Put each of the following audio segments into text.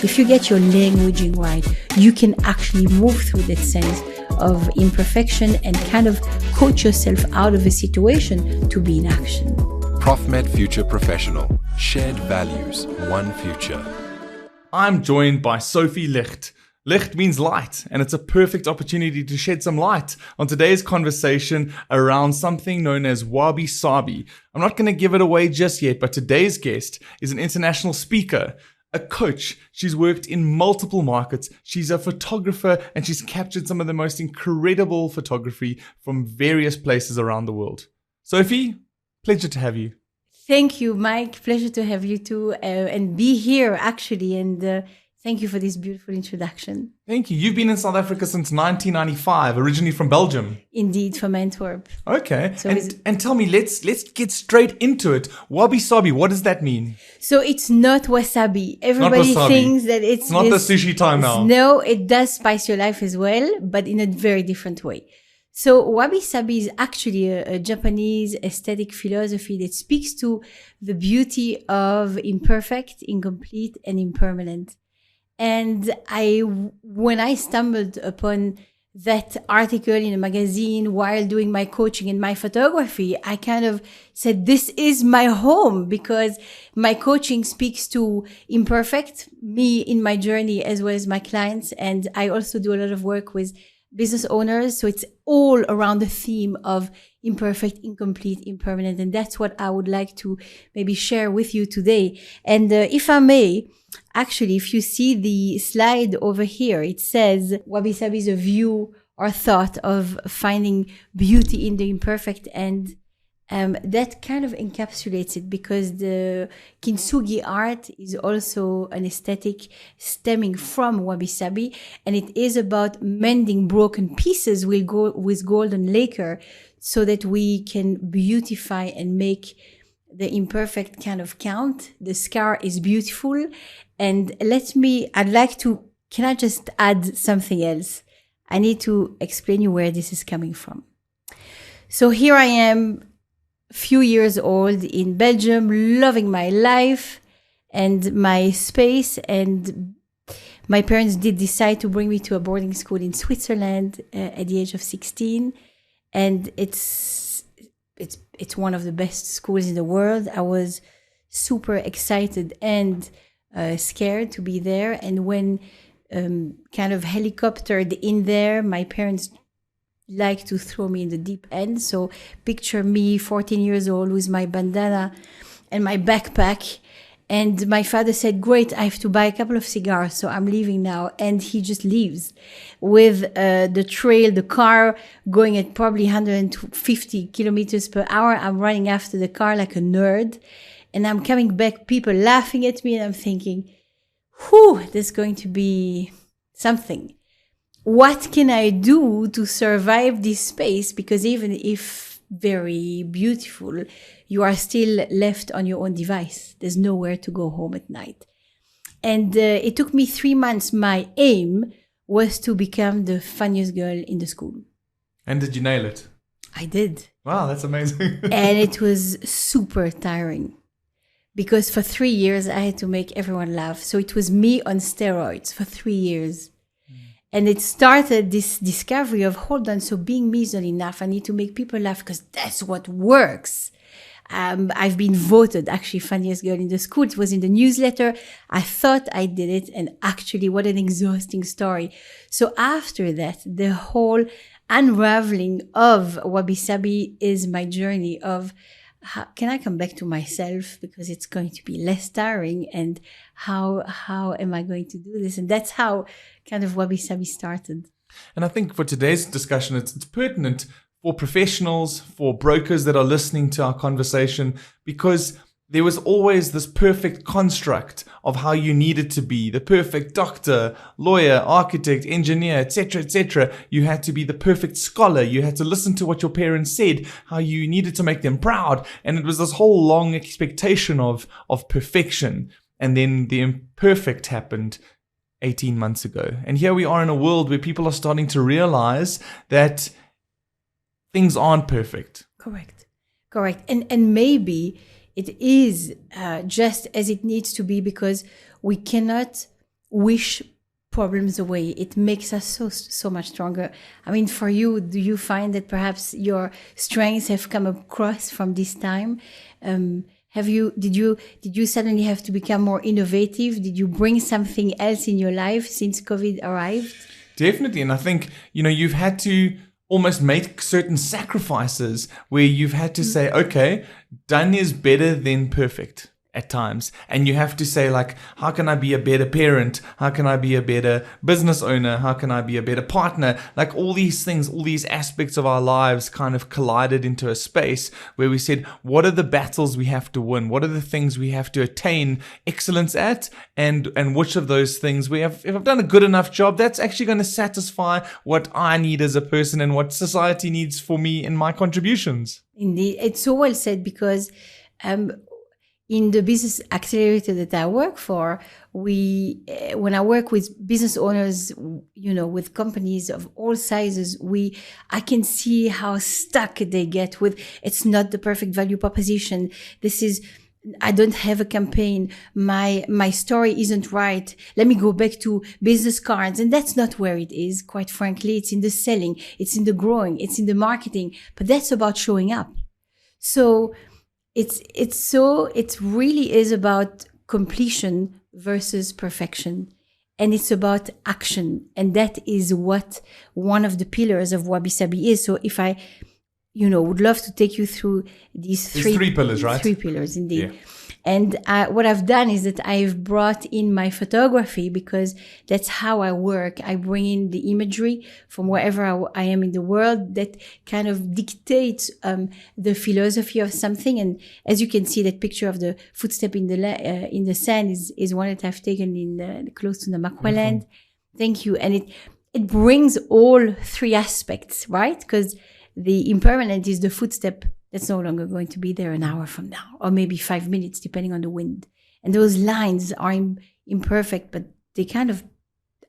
If you get your languaging right, you can actually move through that sense of imperfection and kind of coach yourself out of a situation to be in action. Profmed Future Professional. Shared values, one future. I'm joined by Sophie Licht. Licht means light, and it's a perfect opportunity to shed some light on today's conversation around something known as Wabi Sabi. I'm not going to give it away just yet, but today's guest is an international speaker, a coach. She's worked in multiple markets. She's a photographer, and she's captured some of the most incredible photography from various places around the world. Sophie, pleasure to have you. Thank you, Mike. Pleasure to have you too, and be here actually. And thank you for this beautiful introduction. Thank you. You've been in South Africa since 1995, originally from Belgium. Indeed, from Antwerp. Okay. So and tell me, let's get straight into it. Wabi Sabi, what does that mean? So it's not wasabi. Everybody thinks that it's not the sushi time now. No, it does spice your life as well, but in a very different way. So Wabi Sabi is actually a Japanese aesthetic philosophy that speaks to the beauty of imperfect, incomplete, and impermanent. And when I stumbled upon that article in a magazine while doing my coaching and my photography, I kind of said, this is my home, because my coaching speaks to imperfect, me in my journey, as well as my clients. And I also do a lot of work with business owners. So it's all around the theme of imperfect, incomplete, impermanent. And that's what I would like to maybe share with you today. And if I may, actually, if you see the slide over here, it says Wabi Sabi is a view or thought of finding beauty in the imperfect. And that kind of encapsulates it, because the kintsugi art is also an aesthetic stemming from Wabi Sabi, and it is about mending broken pieces with golden lacquer so that we can beautify and make the imperfect kind of count. The scar is beautiful. And can I just add something else? I need to explain you where this is coming from. So here I am, few years old in Belgium, loving my life and my space. And my parents did decide to bring me to a boarding school in Switzerland at the age of 16. And it's one of the best schools in the world. I was super excited and scared to be there. And when kind of helicoptered in there, my parents like to throw me in the deep end. So picture me 14 years old with my bandana and my backpack. And my father said, great, I have to buy a couple of cigars, so I'm leaving now. And he just leaves with the car going at probably 150 kilometers per hour. I'm running after the car like a nerd. And I'm coming back, people laughing at me. And I'm thinking, this is going to be something. What can I do to survive this space? Because even if very beautiful, you are still left on your own device. There's nowhere to go home at night. And it took me 3 months. My aim was to become the funniest girl in the school. And did you nail it? I did. Wow, that's amazing. And it was super tiring, because for 3 years I had to make everyone laugh. So it was me on steroids for 3 years. And it started this discovery of, hold on, so being me is not enough. I need to make people laugh because that's what works. I've been voted actually funniest girl in the school. It was in the newsletter. I thought I did it. And actually, what an exhausting story. So after that, the whole unraveling of Wabi Sabi is my journey of, how can I come back to myself, because it's going to be less tiring, and how am I going to do this? And that's how kind of Wabi Sabi started. And I think for today's discussion, it's pertinent for professionals, for brokers that are listening to our conversation, because there was always this perfect construct of how you needed to be, the perfect doctor, lawyer, architect, engineer, etc., etc. You had to be the perfect scholar. You had to listen to what your parents said, how you needed to make them proud. And it was this whole long expectation of perfection. And then the imperfect happened 18 months ago. And here we are in a world where people are starting to realize that things aren't perfect. Correct. And maybe it is just as it needs to be, because we cannot wish problems away. It makes us so much stronger. I mean, for you, do you find that perhaps your strengths have come across from this time? Did you suddenly have to become more innovative? Did you bring something else in your life since COVID arrived? Definitely. And I think, you've had to almost make certain sacrifices where you've had to say, okay, done is better than perfect at times. And you have to say, like, how can I be a better parent? How can I be a better business owner? How can I be a better partner? Like all these things, all these aspects of our lives kind of collided into a space where we said, what are the battles we have to win? What are the things we have to attain excellence at? And which of those things if I've done a good enough job, that's actually going to satisfy what I need as a person and what society needs for me in my contributions. Indeed. It's so well said, because in the business accelerator that I work for, when I work with business owners, with companies of all sizes, I can see how stuck they get with, it's not the perfect value proposition. I don't have a campaign. My story isn't right. Let me go back to business cards. And that's not where it is. Quite frankly, it's in the selling, it's in the growing, it's in the marketing, but that's about showing up. So it really is about completion versus perfection. And it's about action. And that is what one of the pillars of Wabi Sabi is. So if I, would love to take you through these three pillars, right? 3 pillars, indeed. Yeah. And what I've done is that I've brought in my photography, because that's how I work. I bring in the imagery from wherever I am in the world that kind of dictates the philosophy of something. And as you can see, that picture of the footstep in the sand is one that I've taken in close to the Makwa land. Thank you. And it brings all 3 aspects, right? Because the impermanent is the footstep that's no longer going to be there an hour from now, or maybe 5 minutes, depending on the wind. And those lines are imperfect, but they kind of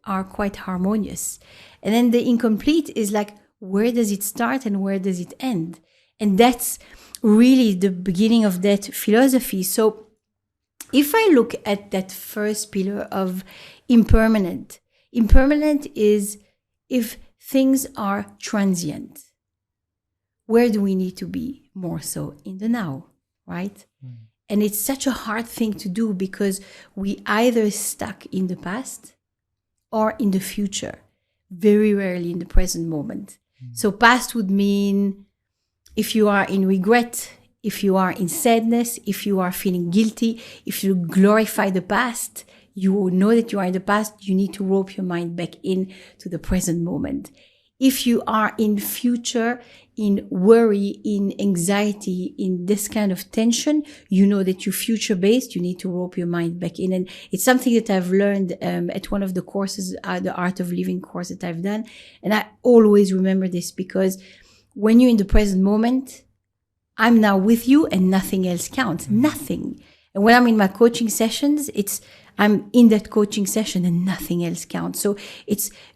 are quite harmonious. And then the incomplete is like, where does it start and where does it end? And that's really the beginning of that philosophy. So if I look at that first pillar of impermanent is if things are transient. Where do we need to be more so in the now, right? And it's such a hard thing to do, because we either stuck in the past or in the future, very rarely in the present moment. So past would mean if you are in regret, if you are in sadness, if you are feeling guilty, if you glorify the past, you know that you are in the past, you need to rope your mind back in to the present moment. If you are in future, in worry, in anxiety, in this kind of tension, you know that you're future-based, you need to rope your mind back in. And it's something that I've learned at one of the courses, the Art of Living course that I've done. And I always remember this, because when you're in the present moment, I'm now with you and nothing else counts, nothing. And when I'm in my coaching sessions, I'm in that coaching session and nothing else counts. So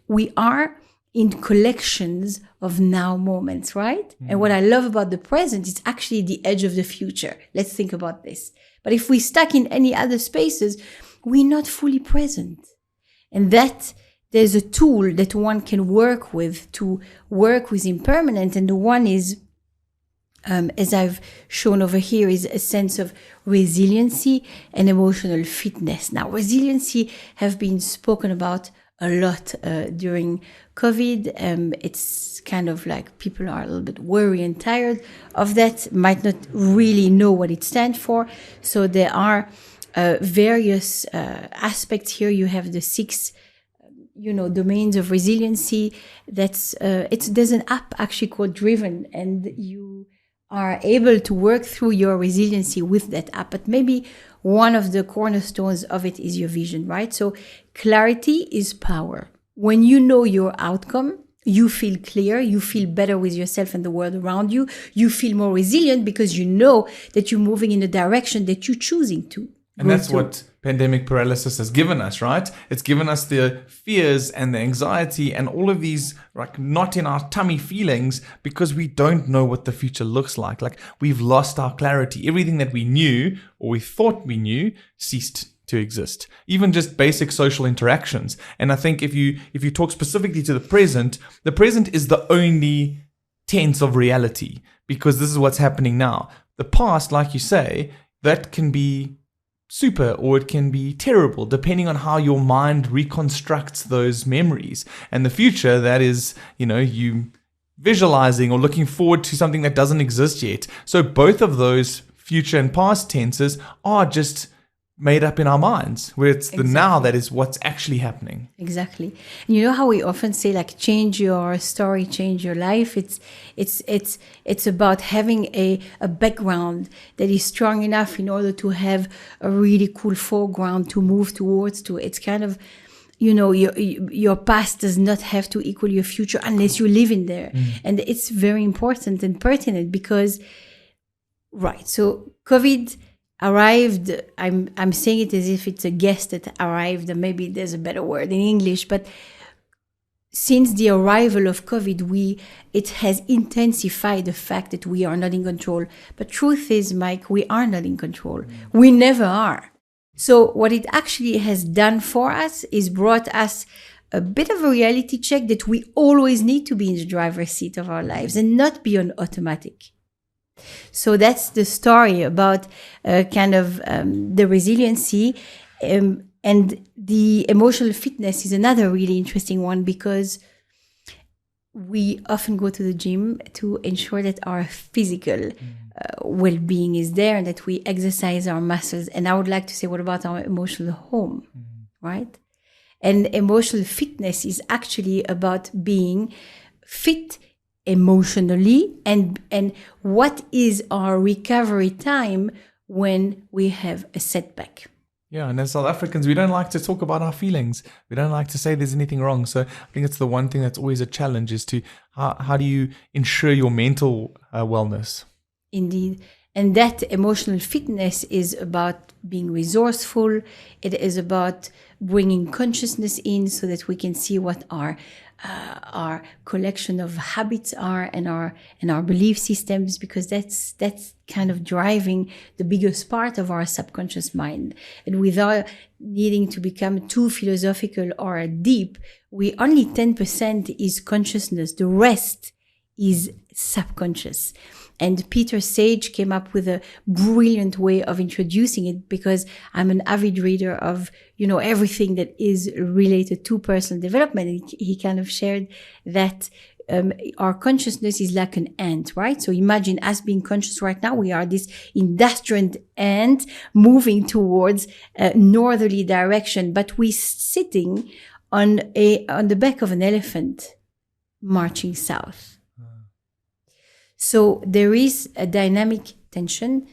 we are in collections of now moments, right? And what I love about the present is actually the edge of the future. Let's think about this. But if we're stuck in any other spaces, we're not fully present. And that there's a tool that one can work with to work with impermanent. And the one is, as I've shown over here, is a sense of resiliency and emotional fitness. Now, resiliency have been spoken about a lot during COVID. It's kind of like people are a little bit worried and tired of that, might not really know what it stands for. So there are various aspects here. You have the 6 domains of resiliency. There's an app actually called Driven, and you are able to work through your resiliency with that app. But maybe one of the cornerstones of it is your vision, right? So clarity is power. When you know your outcome, you feel clear, you feel better with yourself and the world around you. You feel more resilient because you know that you're moving in the direction that you're choosing to. And that's what pandemic paralysis has given us, right? It's given us the fears and the anxiety and all of these like knot in our tummy feelings because we don't know what the future looks like. Like we've lost our clarity. Everything that we knew or we thought we knew ceased to exist, even just basic social interactions. And I think if you talk specifically to the present is the only tense of reality, because this is what's happening now. The past, like you say, that can be super or it can be terrible, depending on how your mind reconstructs those memories. And the future, that is, you visualizing or looking forward to something that doesn't exist yet. So both of those future and past tenses are just made up in our minds, where it's the now that is what's actually happening. Exactly. And you know how we often say, like, change your story, change your life. It's about having a background that is strong enough in order to have a really cool foreground to move towards. It's kind of, your past does not have to equal your future unless you live in there. And it's very important and pertinent because, right, so COVID arrived, I'm saying it as if it's a guest that arrived, and maybe there's a better word in English, but since the arrival of COVID, it has intensified the fact that we are not in control. But truth is, Mike, we are not in control. We never are. So what it actually has done for us is brought us a bit of a reality check that we always need to be in the driver's seat of our lives and not be on automatic. So that's the story about the resiliency, and the emotional fitness is another really interesting one, because we often go to the gym to ensure that our physical well-being is there and that we exercise our muscles. And I would like to say, what about our emotional home, right? And emotional fitness is actually about being fit emotionally, and what is our recovery time when we have a setback. Yeah, and as South Africans, we don't like to talk about our feelings. We don't like to say there's anything wrong. So I think it's the one thing that's always a challenge, is to how do you ensure your mental wellness? Indeed. And that emotional fitness is about being resourceful. It is about bringing consciousness in so that we can see what our collection of habits are, and our belief systems, because that's kind of driving the biggest part of our subconscious mind. And without needing to become too philosophical or deep, we only 10% is consciousness. The rest is subconscious. And Peter Sage came up with a brilliant way of introducing it, because I'm an avid reader of, everything that is related to personal development. He kind of shared that our consciousness is like an ant, right? So imagine us being conscious right now. We are this industrial ant moving towards a northerly direction, but we're sitting on the back of an elephant marching south. So there is a dynamic tension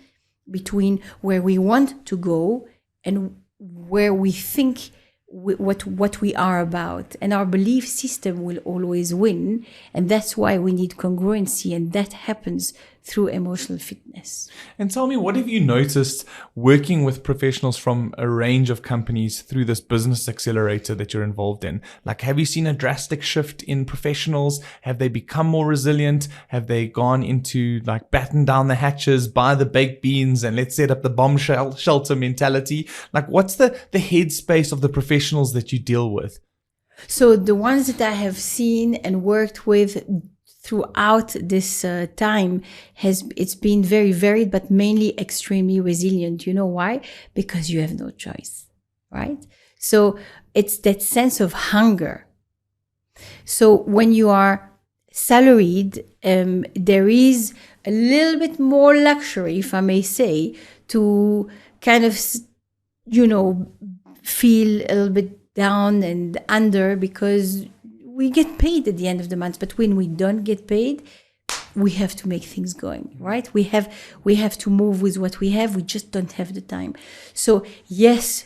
between where we want to go and where we think what we are about. And our belief system will always win. And that's why we need congruency. And that happens through emotional fitness. And tell me, what have you noticed working with professionals from a range of companies through this business accelerator that you're involved in? Like, have you seen a drastic shift in professionals? Have they become more resilient? Have they gone into, like, batten down the hatches, buy the baked beans, and let's set up the bomb shelter mentality? Like, what's the headspace of the professionals that you deal with? So the ones that I have seen and worked with throughout this time, it's been very varied, but mainly extremely resilient. You know why? Because you have no choice, right? So it's that sense of hunger. So when you are salaried, there is a little bit more luxury, if I may say, to kind of, feel a little bit down and under, because we get paid at the end of the month. But when we don't get paid, we have to make things going, right? We have to move with what we have. We just don't have the time. So yes,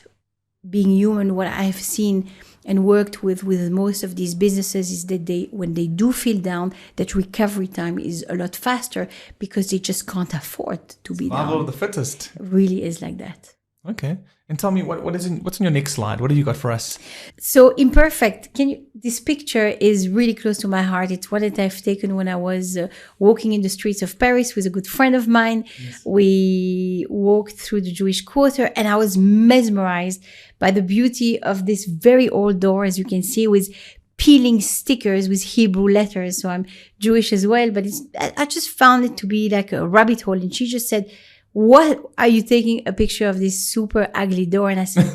being human, what I've seen and worked with most of these businesses is that when they do feel down, that recovery time is a lot faster, because they just can't afford to be down. Survival of the fittest. It really is like that. Okay. And tell me, what's in your next slide? What have you got for us? So imperfect. This picture is really close to my heart. It's one that I've taken when I was walking in the streets of Paris with a good friend of mine. Yes. We walked through the Jewish quarter and I was mesmerized by the beauty of this very old door, as you can see, with peeling stickers with Hebrew letters. So I'm Jewish as well, but I just found it to be like a rabbit hole. And she just said, "What are you taking a picture of this super ugly door?" And I said,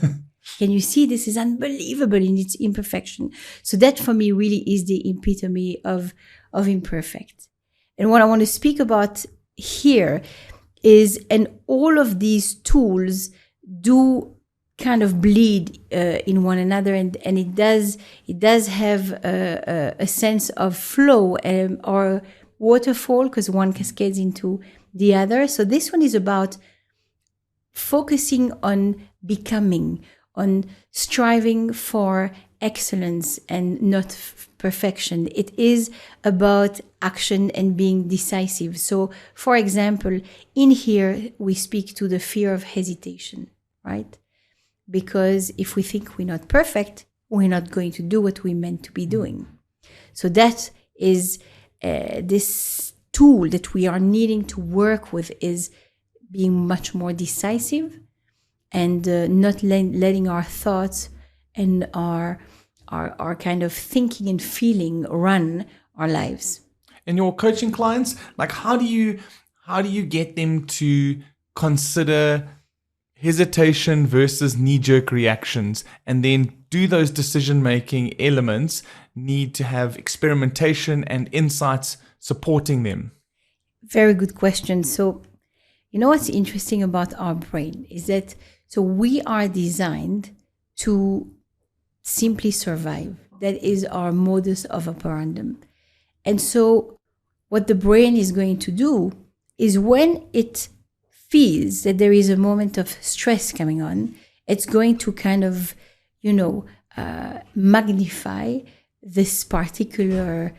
"Can you see? This is unbelievable in its imperfection." So that for me really is the epitome of imperfect. And what I want to speak about here is, and all of these tools do kind of bleed in one another, and it does have a sense of flow or waterfall, because one cascades into the other. So this one is about focusing on becoming, on striving for excellence and not perfection. It is about action and being decisive. So, for example, in here, we speak to the fear of hesitation, right? Because if we think we're not perfect, we're not going to do what we're meant to be doing. So that is this tool that we are needing to work with, is being much more decisive and not letting our thoughts and our kind of thinking and feeling run our lives. And your coaching clients, like how do you get them to consider hesitation versus knee-jerk reactions, and then do those decision-making elements need to have experimentation and insights supporting them? Very good question. So, you know what's interesting about our brain is that, so we are designed to simply survive. That is our modus of operandum. And so what the brain is going to do is, when it feels that there is a moment of stress coming on, it's going to kind of, magnify this particular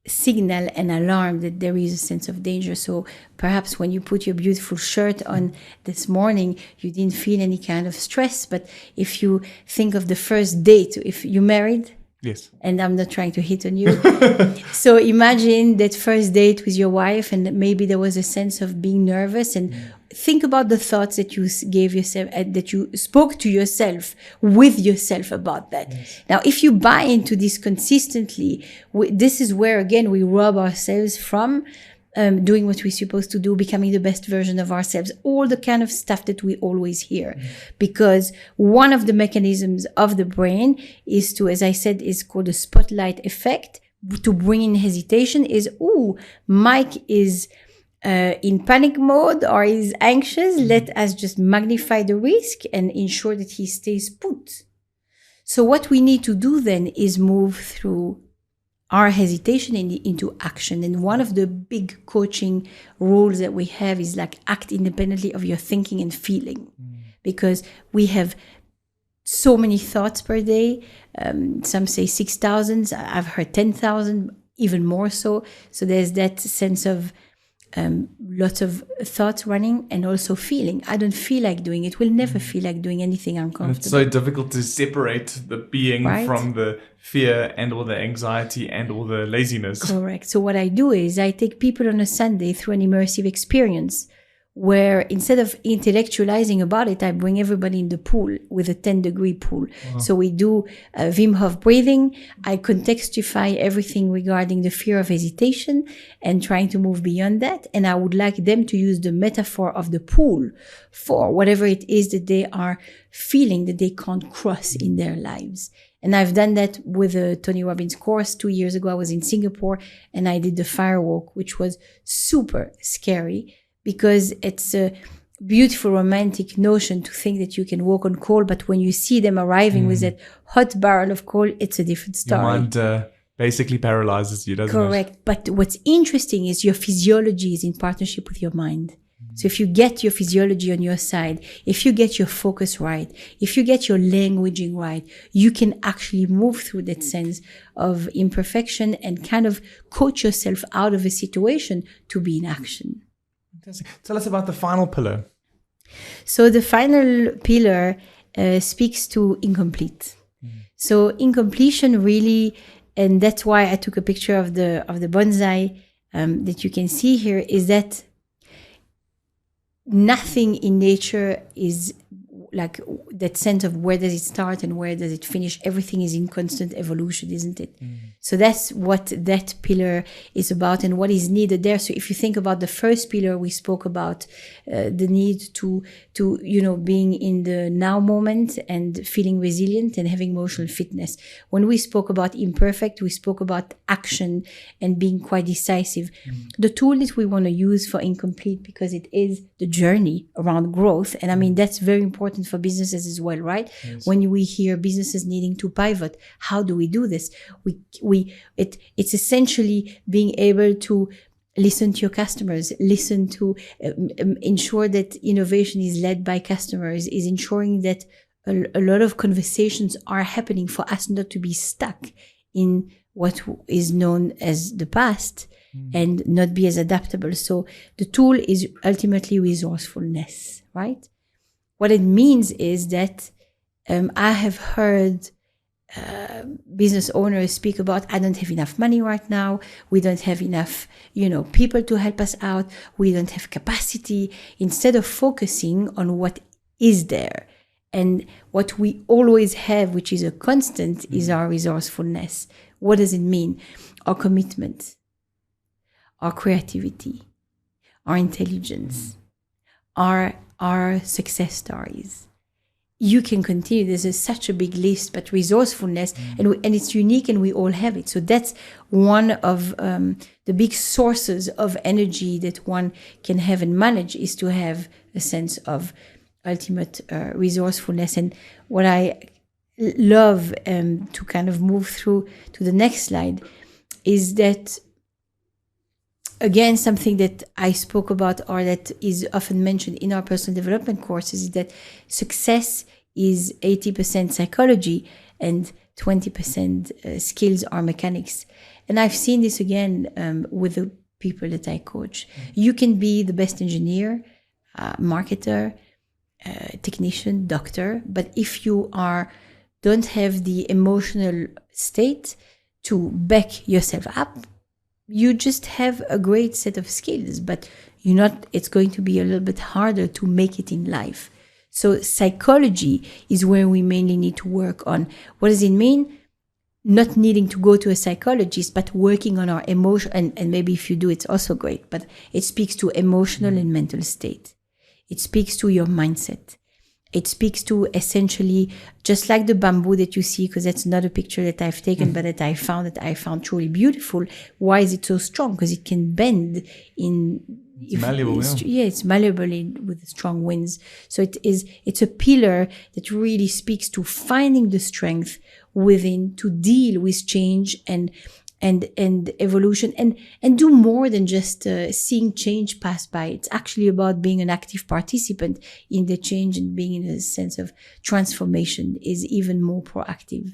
signal and alarm that there is a sense of danger. So perhaps when you put your beautiful shirt on this morning, you didn't feel any kind of stress. But if you think of the first date, if you married, yes, and I'm not trying to hit on you. So imagine that first date with your wife, and maybe there was a sense of being nervous, and think about the thoughts that you gave yourself, that you spoke to yourself, with yourself about that. Yes. Now, if you buy into this consistently, this is where, again, we rob ourselves from doing what we're supposed to do, becoming the best version of ourselves, all the kind of stuff that we always hear. Mm. Because one of the mechanisms of the brain is to, as I said, is called the spotlight effect, to bring in hesitation, is, Mike is in panic mode or is anxious. Let us just magnify the risk and ensure that he stays put. So what we need to do then is move through our hesitation into action. And one of the big coaching rules that we have is like, act independently of your thinking and feeling. Because we have so many thoughts per day. Some say 6,000. I've heard 10,000, even more so. So there's that sense of lots of thoughts running, and also feeling. I don't feel like doing it. Will never feel like doing anything uncomfortable. And it's so difficult to separate the being from the fear and all the anxiety and all the laziness. Correct. So what I do is I take people on a Sunday through an immersive experience where, instead of intellectualizing about it, I bring everybody in the pool with a 10-degree pool. Wow. So we do Wim Hof breathing. I contextify everything regarding the fear of hesitation and trying to move beyond that. And I would like them to use the metaphor of the pool for whatever it is that they are feeling that they can't cross in their lives. And I've done that with a Tony Robbins course. 2 years ago, I was in Singapore and I did the firewalk, which was super scary, because it's a beautiful romantic notion to think that you can walk on coal, but when you see them arriving with that hot barrel of coal, it's a different story. Your mind basically paralyzes you, doesn't it? Correct. But what's interesting is your physiology is in partnership with your mind. So if you get your physiology on your side, if you get your focus right, if you get your languaging right, you can actually move through that sense of imperfection and kind of coach yourself out of a situation to be in action. Tell us about the final pillar. So the final pillar speaks to incomplete. So incompletion really, and that's why I took a picture of the bonsai that you can see here, is that nothing in nature is like that sense of where does it start and where does it finish. Everything is in constant evolution, isn't it? So that's what that pillar is about and what is needed there. So if you think about the first pillar, we spoke about the need to being in the now moment and feeling resilient and having emotional fitness. When we spoke about imperfect, we spoke about action and being quite decisive. The tool that we want to use for incomplete, because it is the journey around growth, and I mean that's very important for businesses as well, right? Yes. When we hear businesses needing to pivot, how do we do this? It's essentially being able to listen to your customers, listen to ensure that innovation is led by customers, is ensuring that a lot of conversations are happening for us not to be stuck in what is known as the past and not be as adaptable. So the tool is ultimately resourcefulness, right? What it means is that I have heard business owners speak about, I don't have enough money right now. We don't have enough, people to help us out. We don't have capacity. Instead of focusing on what is there and what we always have, which is a constant, is our resourcefulness. What does it mean? Our commitment, our creativity, our intelligence, our success stories. You can continue. There's such a big list, but resourcefulness, and it's unique, and we all have it. So that's one of the big sources of energy that one can have and manage, is to have a sense of ultimate resourcefulness. And what I love to kind of move through to the next slide is that, again, something that I spoke about, or that is often mentioned in our personal development courses, is that success is 80% psychology and 20% skills or mechanics. And I've seen this again with the people that I coach. You can be the best engineer, marketer, technician, doctor, but if you don't have the emotional state to back yourself up, you just have a great set of skills, but it's going to be a little bit harder to make it in life. So psychology is where we mainly need to work on. What does it mean? Not needing to go to a psychologist, but working on our emotion. And maybe if you do, it's also great, but it speaks to emotional and mental state. It speaks to your mindset. It speaks to essentially, just like the bamboo that you see, because that's not a picture that I've taken, but that I found truly beautiful. Why is it so strong? Because it can bend in. It's malleable, it's malleable with strong winds. So it's a pillar that really speaks to finding the strength within to deal with change and evolution and do more than just seeing change pass by. It's actually about being an active participant in the change, and being in a sense of transformation is even more proactive.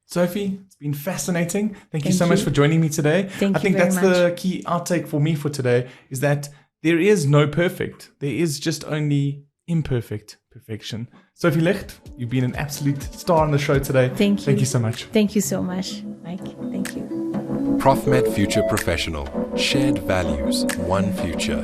Sophie, it's been fascinating. Thank you so much for joining me today. I think that's the key outtake for me for today, is that there is no perfect. There is just only imperfect perfection. Sophie Licht, you've been an absolute star on the show today. Thank you. Thank you so much. Thank you so much, Mike. Thank you. Profmed Future Professional. Shared values, one future.